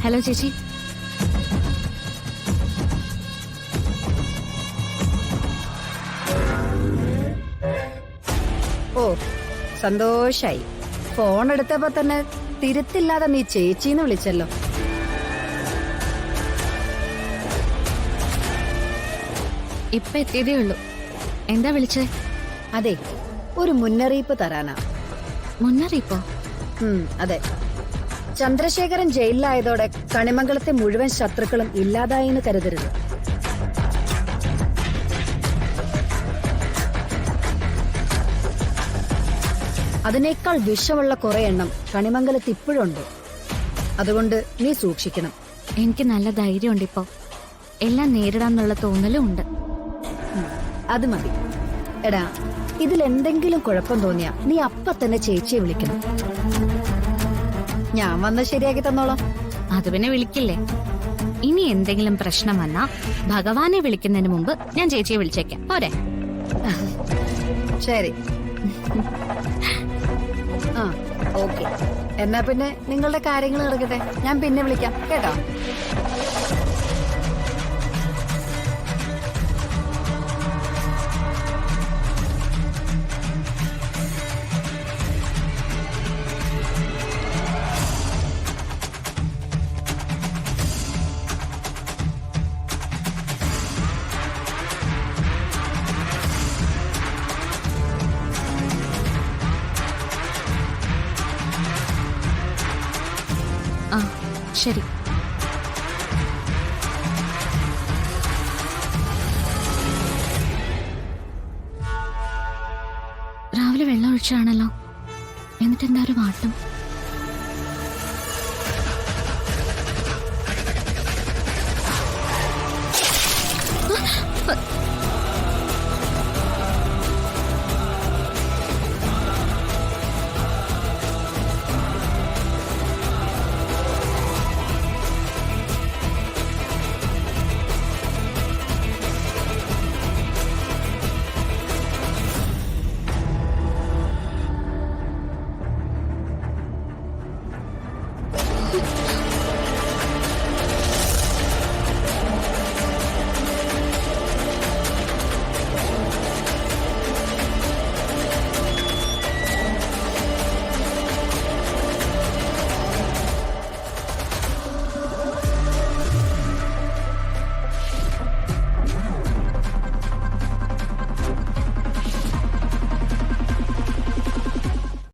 Hello ചേച്ചി. ഓ സന്തോഷായി. Phone എടുത്തപ്പോ തന്നെ തിരുത്തില്ലാതെ നീ ചേച്ചിന്ന് വിളിച്ചല്ലോ. ഇപ്പൊ എത്തിയതേ ഉള്ളൂ. എന്താ വിളിച്ചേ? അതെ, ഒരു മുന്നറിയിപ്പ് തരാനാ. മുന്നറിയിപ്പോ? അതെ. ചന്ദ്രശേഖരൻ ജയിലിലായതോടെ കണിമംഗലത്തെ മുഴുവൻ ശത്രുക്കളും ഇല്ലാതായിന്ന് കരുതരുത്. അതിനേക്കാൾ വിഷമുള്ള കുറെ എണ്ണം കണിമംഗലത്ത് ഇപ്പോഴുണ്ട്. അതുകൊണ്ട് നീ സൂക്ഷിക്കണം. എനിക്ക് നല്ല ധൈര്യമുണ്ട്. ഇപ്പോ എല്ലാം നേരിടാന്നുള്ള തോന്നലും ഉണ്ട്. അത് മതി. എടാ, ഇതിലെന്തെങ്കിലും കുഴപ്പം തോന്നിയാ നീ അപ്പ തന്നെ ചേച്ചിയെ വിളിക്കണം. ഞാൻ വന്ന് ശരിയാക്കി തന്നോളാം. അത് പിന്നെ വിളിക്കില്ലേ? ഇനി എന്തെങ്കിലും പ്രശ്നം വന്നാ ഭഗവാനെ വിളിക്കുന്നതിന് മുമ്പ് ഞാൻ ചേച്ചിയെ വിളിച്ചേക്കാം. പോരെ? ശരി. ആ ഓക്കെ. എന്നാ പിന്നെ നിങ്ങളുടെ കാര്യങ്ങൾ നടക്കട്ടെ. ഞാൻ പിന്നെ വിളിക്കാം കേട്ടോ. ആ ശരി. രാവിലെ വെള്ളം ഒഴിച്ചാണല്ലോ. എന്നിട്ട് എന്താ ഒരു വാട്ടം?